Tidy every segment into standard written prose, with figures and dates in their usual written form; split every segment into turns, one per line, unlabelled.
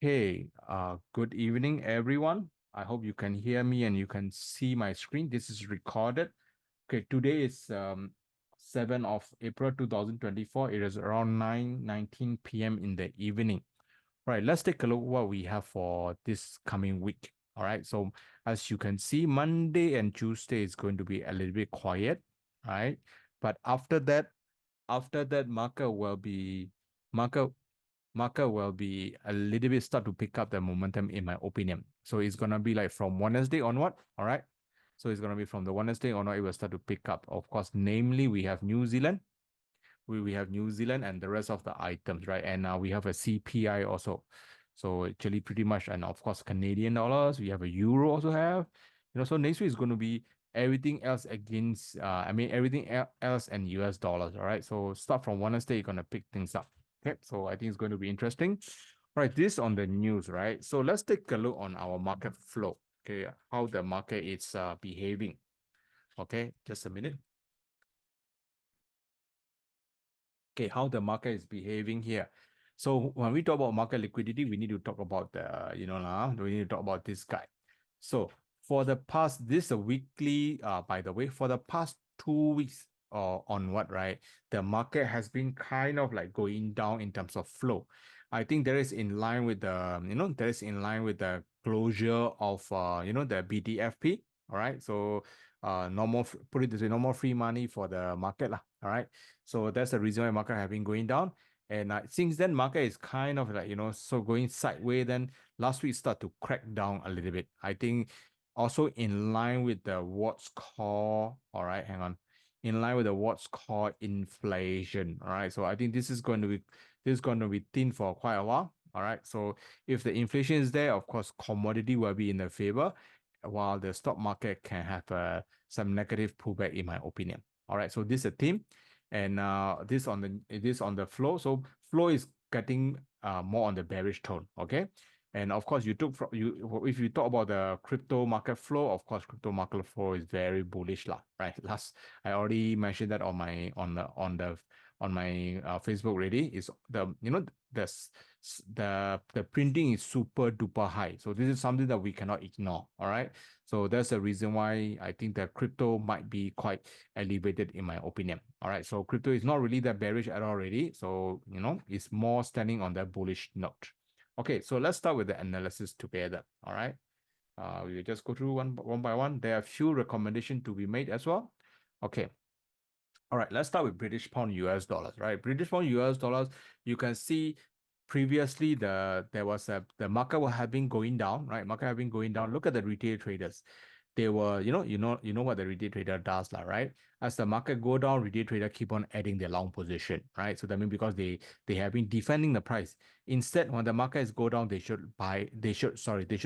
Hey, good evening, everyone. I hope you can hear me and you can see my screen. This is recorded. Okay, today is 7th of April 2024. It is around 9:19 p.m. in the evening. All right, let's take a look what we have for this coming week. All right, so as you can see, Monday and Tuesday is going to be a little bit quiet, right? But after that, market market will be a little bit start to pick up the momentum in my opinion. So it's gonna be like from Wednesday onward, all right? So it's gonna be from the Wednesday onward, it will start to pick up. Of course, namely we have New Zealand, we have New Zealand and the rest of the items, right? And we have a CPI also. So actually pretty much, and of course Canadian dollars, we have a euro also have. So next week is going to be everything else against everything else and US dollars, all right? So start from Wednesday, you're going to pick things up. Okay, so I think it's going to be interesting. All right, this on the news, right? So let's take a look on our market flow. Okay, how the market is behaving. Okay, just a minute. Okay, how the market is behaving here. So when we talk about market liquidity, we need to talk about we need to talk about this guy. So for the past, this is a weekly, by the way, for the past 2 weeks or onward, right? The market has been kind of like going down in terms of flow. I think that is in line with that is in line with the closure of, the BDFP. All right. So, put it this way, no more free money for the market lah. All right. So that's the reason why market have been going down. And since then, market is kind of like, so going sideways. Then last week start to crack down a little bit. I think also in line with the what's called, all right, hang on, in line with the what's called inflation. All right. So I think this is going to be thin for quite a while. All right. So if the inflation is there, of course, commodity will be in the favor, while the stock market can have some negative pullback, in my opinion. All right. So this is a theme, and this on the flow. So flow is getting more on the bearish tone. Okay. And of course, if you talk about the crypto market flow, of course, crypto market flow is very bullish lah, right? I already mentioned that on my Facebook already. Is the printing is super duper high. So this is something that we cannot ignore. All right. So that's the reason why I think that crypto might be quite elevated in my opinion. All right. So crypto is not really that bearish at all already. So it's more standing on that bullish note. Okay, so let's start with the analysis together. All right. We will just go through one by one. There are a few recommendations to be made as well. Okay. All right, let's start with British pound US dollars, right? British pound US dollars, you can see previously the market have been going down, right? Market have been going down. Look at the retail traders. They were, what the retail trader does, right? As the market go down, retail trader keep on adding their long position, right? So that means because they have been defending the price. Instead, when the market is go down, they should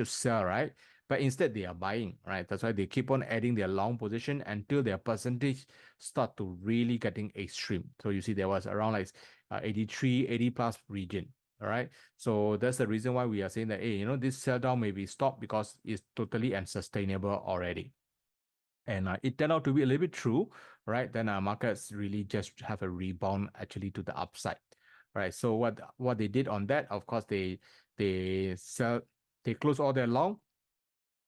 sell, right? But instead they are buying, right? That's why they keep on adding their long position until their percentage start to really getting extreme. So you see there was around like 83, 80 plus region. All right. So that's the reason why we are saying that, hey, this sell down may be stopped because it's totally unsustainable already. And it turned out to be a little bit true, right? Then markets really just have a rebound actually to the upside, right? So what they did on that, of course, they close all their long,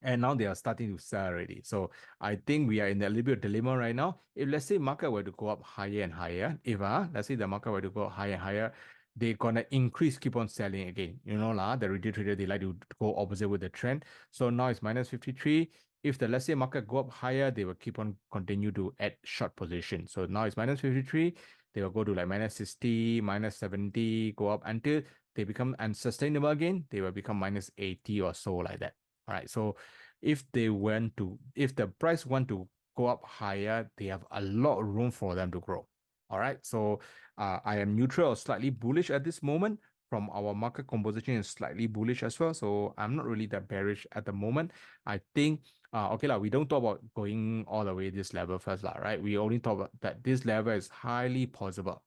and now they are starting to sell already. So I think we are in a little bit of dilemma right now. If let's say market were to go up higher and higher, if let's say the market were to go higher and higher, they're gonna keep on selling again. The retail trader, they like to go opposite with the trend. So now it's minus 53. If the let's say market go up higher, they will keep on continue to add short position. So now it's minus 53. They will go to like minus 60, minus 70, go up until they become unsustainable again. They will become minus 80 or so like that. All right. So if the price want to go up higher, they have a lot of room for them to grow. All right. So I am neutral or slightly bullish at this moment. From our market composition is slightly bullish as well. So I'm not really that bearish at the moment. I think okay lah, we don't talk about going all the way this level first lah, right? We only talk about that this level is highly possible.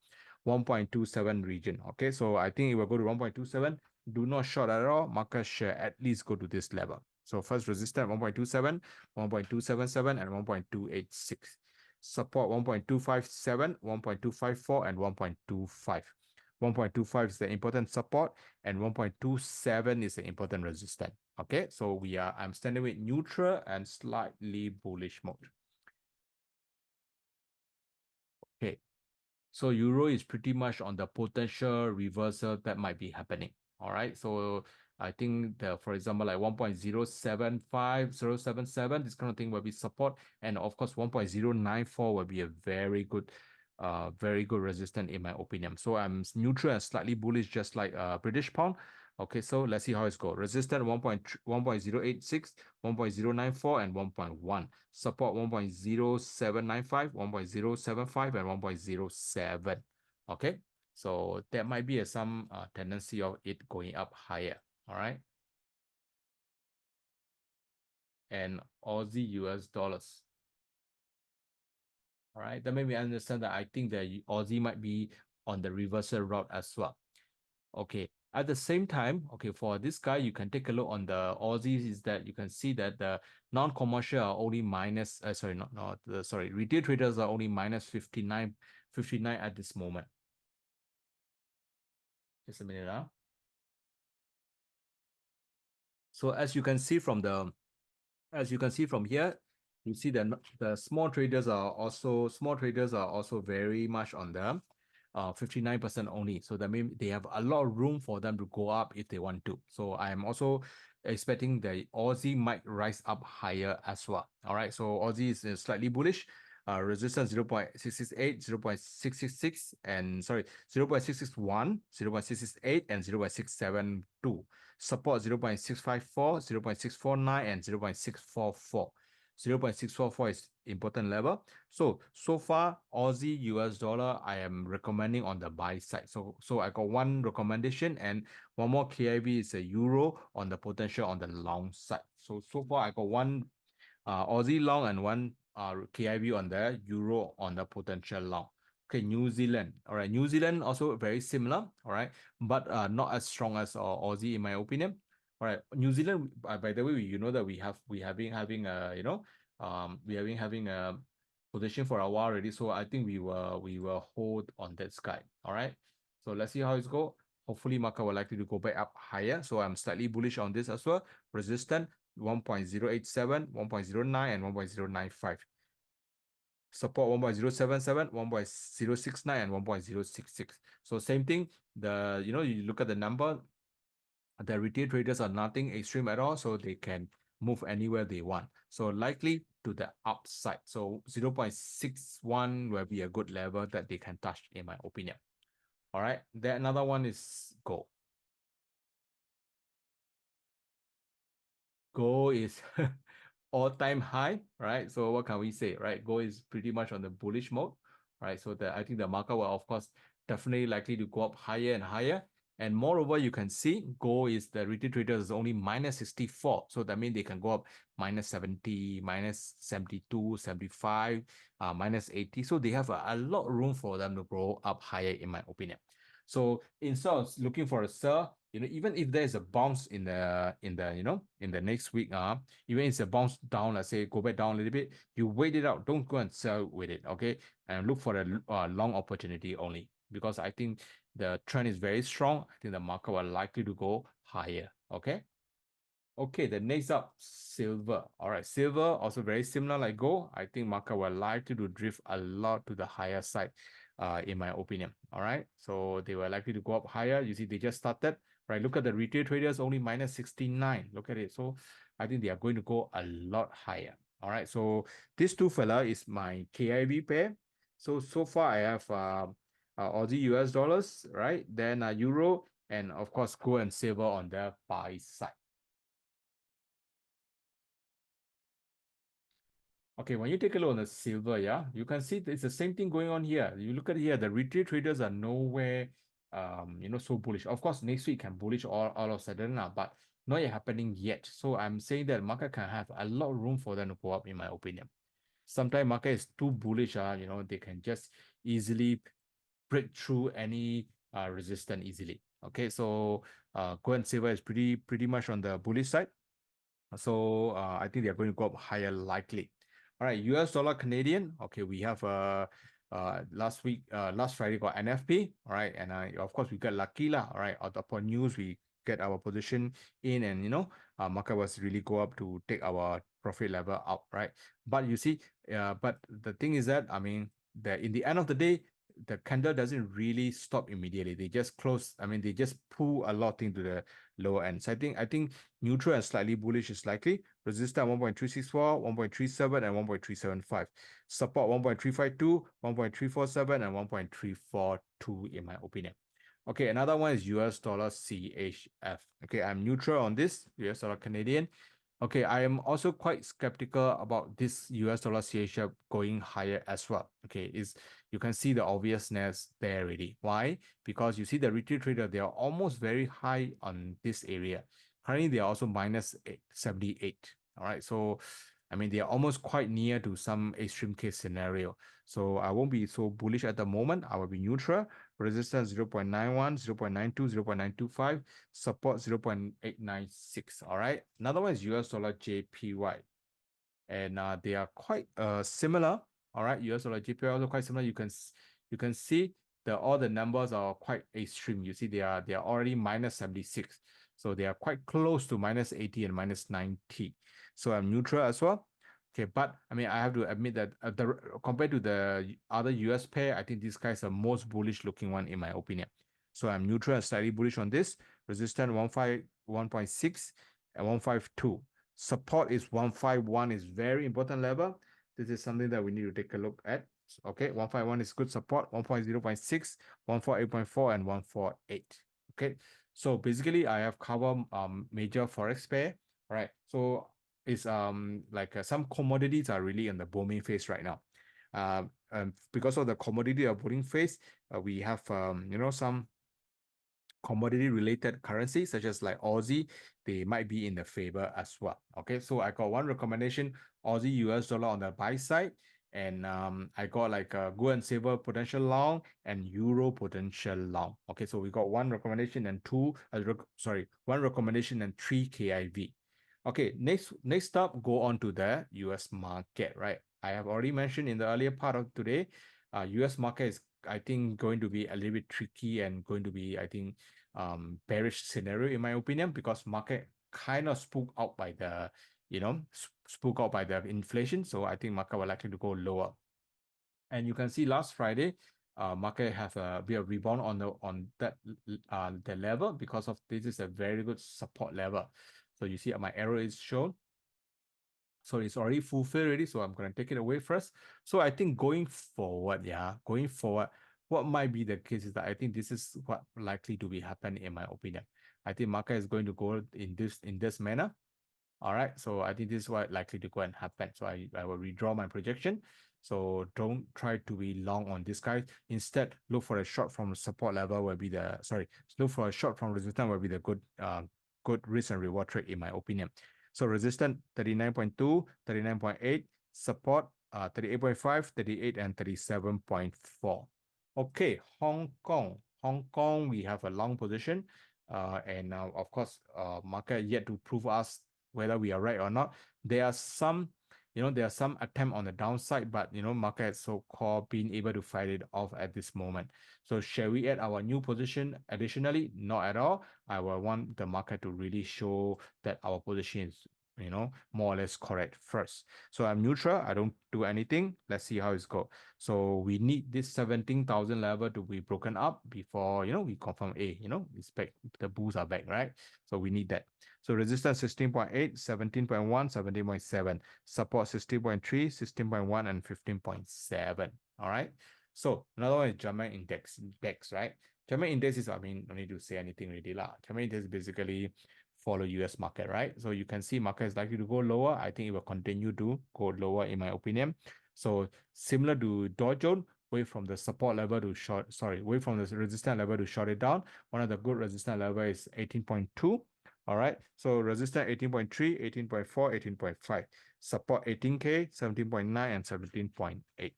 1.27 region. Okay, so I think it will go to 1.27. Do not short at all. Market share at least go to this level. So first resistance 1.27, 1.277, and 1.286. Support 1.257, 1.254, and 1.25. 1.25 is the important support, and 1.27 is the important resistance. Okay, so I'm standing with neutral and slightly bullish mode. Okay, so euro is pretty much on the potential reversal that might be happening. All right, so I think for example, like 1.075, 077, this kind of thing will be support, and of course 1.094 will be a very good resistance in my opinion. So I'm neutral and slightly bullish, just like British pound. Okay, so let's see how it's go. Resistance 1.086, 1.094, and 1.1. Support 1.0795, 1.075, and 1.07. Okay, so there might be some tendency of it going up higher. All right, and Aussie US dollars. All right, that made me understand that I think the Aussie might be on the reversal route as well. Okay, at the same time, okay, for this guy, you can take a look on the Aussies, is that you can see that the non-commercial are only minus, retail traders are only minus 59 at this moment. Just a minute. So as you can see from here, you see that the small traders are also very much on the 59% only. So that means they have a lot of room for them to go up if they want to. So I am also expecting the Aussie might rise up higher as well. All right, so Aussie is slightly bullish. Resistance 0.668, 0.666, and 0.661, 0.668, and 0.672. Support 0.654, 0.649, and 0.644. 0.644 is important level. So far, Aussie US dollar, I am recommending on the buy side. So I got one recommendation, and one more KIV is a euro on the potential on the long side. So far, I got one Aussie long and one KIV on the euro on the potential long. Okay, New Zealand. All right, New Zealand also very similar. All right, but not as strong as Aussie in my opinion. All right, New Zealand. By the way, you know that we having a position for a while already. So I think we will hold on that sky. All right. So let's see how it's go. Hopefully, market will likely to go back up higher. So I'm slightly bullish on this as well. Resistance 1.087, 1.09, and 1.095. Support 1.077, 1.069, and 1.066. So same thing. You look at the number, the retail traders are nothing extreme at all, so they can move anywhere they want. So likely to the upside. So 0.61 will be a good level that they can touch, in my opinion. All right. Then another one is gold. Gold is all-time high, right? So what can we say, right? Gold is pretty much on the bullish mode, right? So I think the market will, of course, definitely likely to go up higher and higher. And moreover, you can see gold is the retail traders is only minus 64. So that means they can go up minus 70, minus 72, 75, minus 80. So they have a lot of room for them to grow up higher, in my opinion. So instead of looking for a sell, even if there's a bounce in the next week, even if it's a bounce down, let's say go back down a little bit, you wait it out. Don't go and sell with it, okay? And look for a long opportunity only, because I think the trend is very strong. I think the market will likely to go higher, okay? Okay, the next up, silver. All right, silver also very similar like gold. I think market will likely to drift a lot to the higher side, in my opinion. All right, so they were likely to go up higher. You see, they just started. Right, look at the retail traders, only minus 69. Look at it. So I think they are going to go a lot higher. All right, so this two fella is my KIV pair. So far I have Aussie US dollars, right? Then euro, and of course gold and silver on the buy side. Okay, when you take a look on the silver, yeah, you can see it's the same thing going on here. You look at here, the retail traders are nowhere, so bullish. Of course, next week can bullish all of a sudden, but not yet happening yet. So I'm saying that market can have a lot of room for them to go up, in my opinion. Sometimes market is too bullish, they can just easily break through any resistance easily. Okay, so gold and silver is pretty much on the bullish side. So I think they're going to go up higher likely. All right, US dollar Canadian. Okay, we have last Friday got NFP, all right, and of course we got lucky lah, all right. Upon news, we get our position in, and market was really go up to take our profit level up, right? But you see, but the thing is that I mean, in the end of the day, the candle doesn't really stop immediately. They just close. I mean, they just pull a lot into the lower end. So I think neutral and slightly bullish is likely. Resistance 1.364, 1.37, and 1.375. Support 1.352, 1.347, and 1.342 in my opinion. Okay, another one is US dollar CHF. Okay, I'm neutral on this, US dollar Canadian. Okay, I am also quite skeptical about this US dollar CHF going higher as well. Okay, you can see the obviousness there already. Why? Because you see the retail trader, they are almost very high on this area. Currently, they are also minus 78. All right, so I mean, they are almost quite near to some extreme case scenario. So I won't be so bullish at the moment. I will be neutral. Resistance 0.91, 0.92, 0.925, support 0.896. All right. Another one is US dollar JPY. And they are quite similar. All right. US dollar JPY also quite similar. You can see all the numbers are quite extreme. You see they are already minus 76. So they are quite close to minus 80 and minus 90. So I'm neutral as well. Okay, but I mean, I have to admit that compared to the other US pair, I think this guy is the most bullish looking one in my opinion. So I'm neutral and slightly bullish on this. Resistance 1.6 and 152. Support is 151 is very important level. This is something that we need to take a look at. Okay, 151 is good support, 1.0.6, 148.4, and 148. Okay, so basically I have covered major forex pair. All right, so it's like some commodities are really in the booming phase right now. Because of the commodity or booming phase, we have some commodity related currencies such as like Aussie, they might be in the favor as well. Okay, so I got one recommendation, Aussie US dollar on the buy side, and I got like a gold and silver potential long and euro potential long. Okay, so we got one recommendation and one recommendation and 3 KIV. Okay, next up, go on to the US market, right? I have already mentioned in the earlier part of today, US market is I think going to be a little bit tricky and going to be, I think, bearish scenario in my opinion, because market kind of spooked out by the, spooked out by the inflation. So I think market will likely to go lower. And you can see last Friday, market have a bit of rebound on the level, because of this is a very good support level. So you see my arrow is shown. So it's already fulfilled already. So I'm going to take it away first. So I think going forward, what might be the case is that I think this is what likely to be happening in my opinion. I think market is going to go in this manner. All right. So I think this is what likely to go and happen. So I will withdraw my projection. So don't try to be long on this guy. Instead, look for a short from support level look for a short from resistance will be the good risk and reward trade in my opinion. So resistance 39.2, 39.8, support 38.5, 38, and 37.4. Okay, Hong Kong, we have a long position. And of course, market yet to prove us whether we are right or not. There are some attempt on the downside, but market so-called being able to fight it off at this moment. So shall we add our new position additionally? Not at all. I will want the market to really show that our position is more or less correct first. So I'm neutral. I don't do anything. Let's see how it's go. So we need this 17,000 level to be broken up before we confirm it's back. The bulls are back, right? So we need that. So resistance 16.8, 17.1, 17.7, support 16.3, 16.1, and 15.7. All right. So another one is German index, right? German index is, I mean, no need to say anything really lah. German index is basically follow US market, right? So you can see market is likely to go lower. I think it will continue to go lower in my opinion. So similar to Dow Jones, wait from the support level to wait from the resistance level to short it down. One of the good resistance level is 18.2. All right. So resistance 18.3, 18.4, 18.5. Support 18K, 17.9, and 17.8.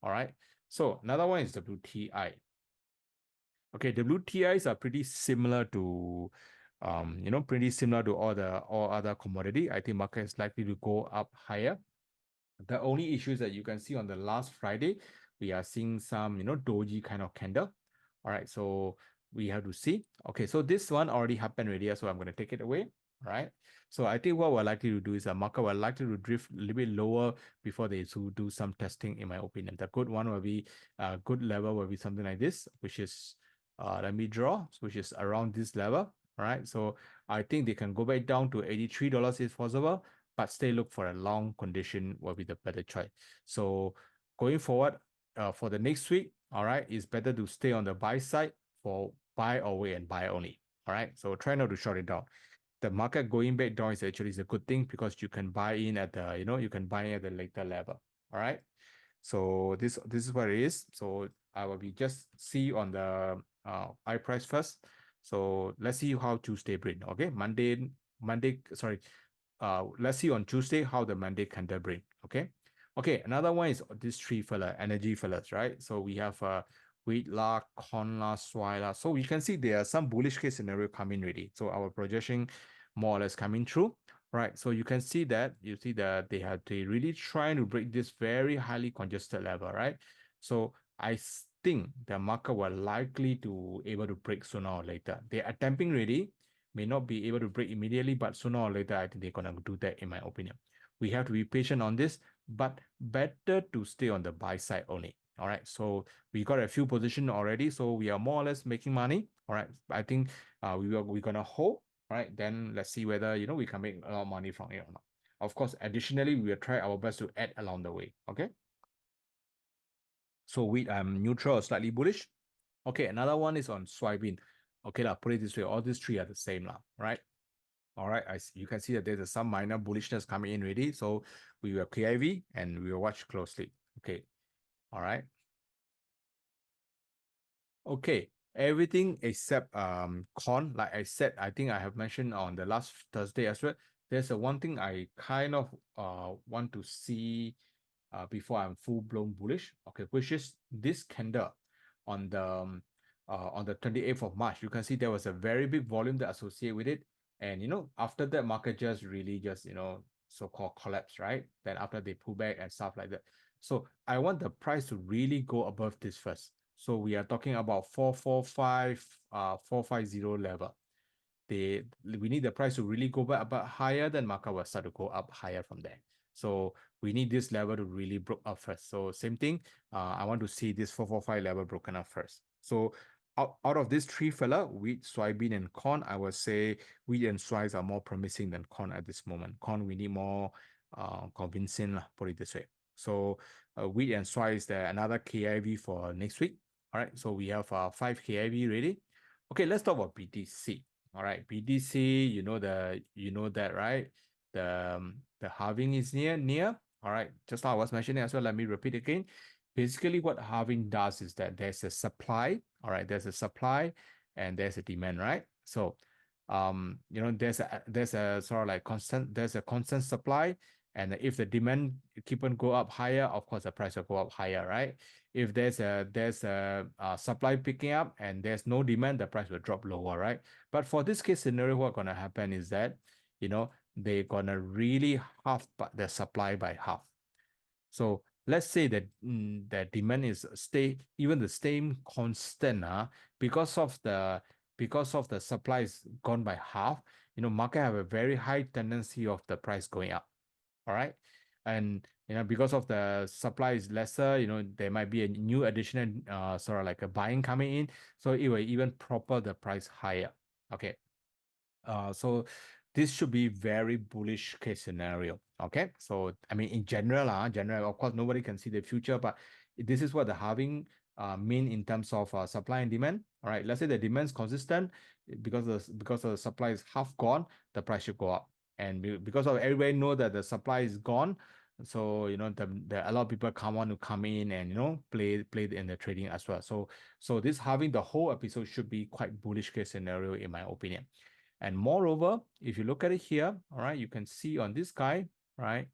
All right. So another one is WTI. Okay, WTIs are pretty similar to pretty similar to all other commodity. I think market is likely to go up higher. The only issue is that you can see on the last Friday, we are seeing some, doji kind of candle. All right, so we have to see. Okay, so this one already happened already, so I'm going to take it away. All right, so I think what we're likely to do is a market will likely to drift a little bit lower before they do some testing, in my opinion. The good one will be good level will be something like this, which is let me draw, which is around this level. All right, so I think they can go back down to $83 if possible, but stay look for a long condition will be the better choice. So going forward, for the next week, all right, it's better to stay on the buy side for buy or wait and buy only. All right, so try not to short it down. The market going back down is actually a good thing because you can buy in at the, you can buy at the later level. All right. So this is what it is. So I will be just see on the high price first. So let's see how Tuesday bring. Okay, Monday. Sorry, let's see on Tuesday how the Monday candle bring. Okay, okay. Another one is this three fella energy fellas, right? So we have wheat la, corn la, soy la. So we can see there are some bullish case scenario coming ready. So our projection more or less coming through. Right, so you can see that they really trying to break this very highly congested level, right? So I think the market will likely to able to break sooner or later. They are attempting ready, may not be able to break immediately, but sooner or later I think they're gonna do that, in my opinion. We have to be patient on this, but better to stay on the buy side only. All right, so we got a few positions already, so we are more or less making money. All right, I think we're gonna hold. Right, then let's see whether we can make a lot of money from it or not. Of course, additionally, we will try our best to add along the way. Okay. So wheat, I'm neutral or slightly bullish. Okay, another one is on soybean. Okay, put it this way, all these three are the same right? All right, you can see that there's some minor bullishness coming in already. So we will KIV and we will watch closely. Okay, all right. Okay, everything except corn. Like I said, I think I have mentioned on the last Thursday as well. There's a one thing I kind of want to see before I'm full blown bullish. Okay, which is this candle on the 28th of March. You can see there was a very big volume that associated with it, and after that market just really just so-called collapse, right? Then after they pull back and stuff like that. So I want the price to really go above this first. So we are talking about 445, 450 level. We need the price to really go back about higher, then market will start to go up higher from there. So we need this level to really broke up first. So same thing, I want to see this 445 level broken up first. So out of these three fella, wheat, soybean, and corn, I would say wheat and soy are more promising than corn at this moment. Corn, we need more convincing, put it this way. So wheat and soy is another KIV for next week. All right, so we have 5 KIV ready. Okay, let's talk about BTC. All right, BTC, that, right? The halving is near. All right, just now I was mentioning as well. Let me repeat again. Basically, what halving does is that there's a supply. All right, there's a supply and there's a demand, right? So, there's a sort of like constant supply, and if the demand keep on go up higher, of course the price will go up higher, right? If there's a supply picking up and there's no demand, the price will drop lower, right? But for this case scenario, what's gonna happen is that they're gonna really half the supply by half. So let's say that the demand is even the same constant, because of the supply is gone by half. Market have a very high tendency of the price going up. All right, and because of the supply is lesser, there might be a new additional sort of like a buying coming in, so it will even propel the price higher. Okay, so this should be very bullish case scenario. Okay, so I mean in general, of course nobody can see the future, but this is what the halving mean in terms of supply and demand. All right, let's say the demand is consistent, because the supply is half gone, the price should go up, and because of everybody know that the supply is gone, so a lot of people want to come in and play in the trading as well. So this halving, the whole episode should be quite bullish case scenario in my opinion. And moreover, if you look at it here, all right, you can see on this guy, right?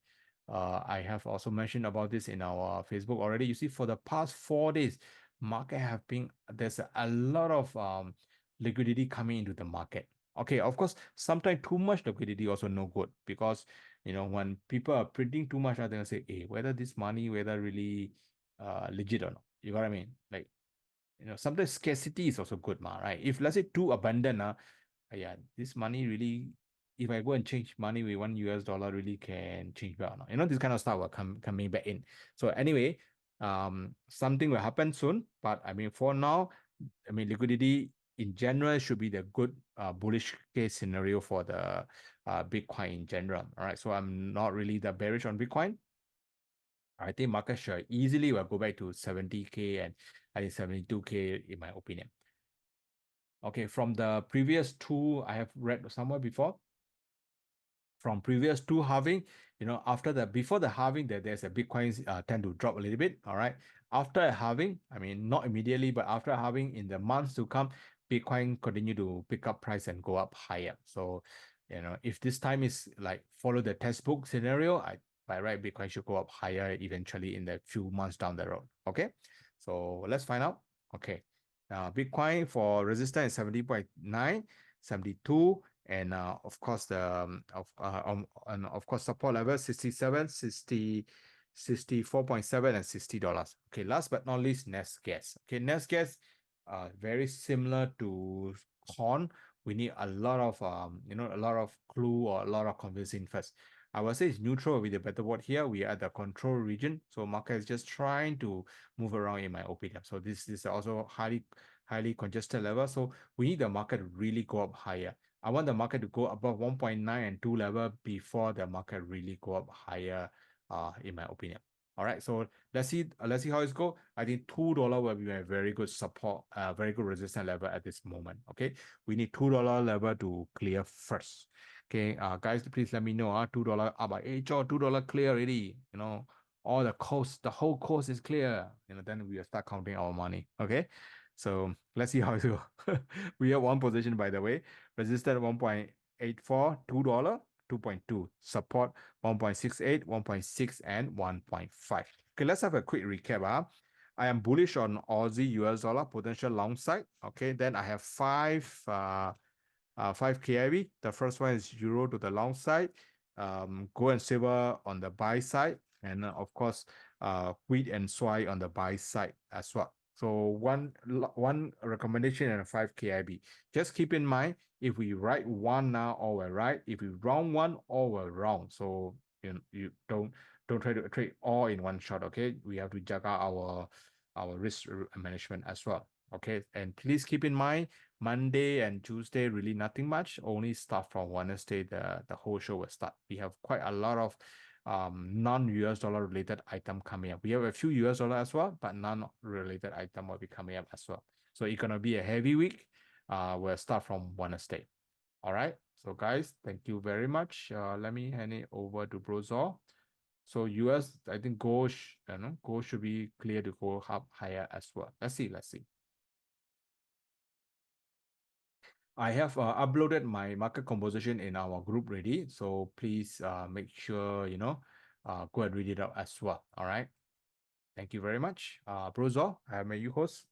I have also mentioned about this in our Facebook already. You see, for the past 4 days, market have been, there's a lot of liquidity coming into the market. Okay, of course, sometimes too much liquidity also no good, because when people are printing too much, they're gonna say, hey, whether this money, whether really legit or not. You got what I mean? Like, sometimes scarcity is also good, right? If let's say too abundant, yeah, this money really, if I go and change money with $1 really can change back or not. This kind of stuff will coming back in. So anyway, something will happen soon. But I mean, for now, I mean, liquidity in general should be the good bullish case scenario for the Bitcoin in general. All right. So I'm not really that bearish on Bitcoin. I think market share easily will go back to 70K and I think 72K in my opinion. Okay, from the previous two I have read somewhere before, from previous two halving, before the halving, there's a Bitcoins tend to drop a little bit. All right. After a halving, I mean, not immediately, but after a halving in the months to come, Bitcoin continue to pick up price and go up higher. So, if this time is like follow the textbook scenario, by right, Bitcoin should go up higher eventually in the few months down the road. Okay. So let's find out. Okay. Bitcoin for resistance is 70.9, 72. And of course and of course support level 67, 60, 64.7 and $60. Okay, last but not least, next gas. Okay, next gas, very similar to corn. We need a lot of a lot of clue or a lot of convincing first. I would say it's neutral with a better word here. We are at the control region, so market is just trying to move around in my opinion. So this is also highly congested level. So we need the market to really go up higher. I want the market to go above 1.9 and 2 level before the market really go up higher, in my opinion. All right, so let's see how it's go. I think $2 will be a very good support, very good resistance level at this moment. Okay, we need $2 level to clear first. Okay, guys, please let me know. $2 up by $2 clear already. All the whole coast is clear. Then we will start counting our money. Okay, so let's see how it go. We have one position, by the way. Resistance 1.84, $2, 2.2. Support 1.68, 1.6, and 1.5. Okay, let's have a quick recap. I am bullish on Aussie US dollar, potential long side. Okay, then I have five KIV. The first one is euro to the long side, gold and silver on the buy side, and of course, wheat and soy on the buy side as well. So one recommendation and a 5 KIV. Just keep in mind, if we write one now, all we're right. If we wrong one, all we're wrong. So you don't try to trade all in one shot. Okay, we have to juggle our risk management as well. Okay, and please keep in mind, Monday and Tuesday really nothing much. Only start from Wednesday, the whole show will start. We have quite a lot of non-US dollar related item coming up. We have a few US dollar as well, but non-related item will be coming up as well. So it's gonna be a heavy week. We'll start from Wednesday. All right. So guys, thank you very much. Let me hand it over to Brozor. So US, I think gold should be clear to go up higher as well. Let's see. I have uploaded my market composition in our group already. So please make sure, go and read it out as well. All right. Thank you very much. Brozor, I am your host.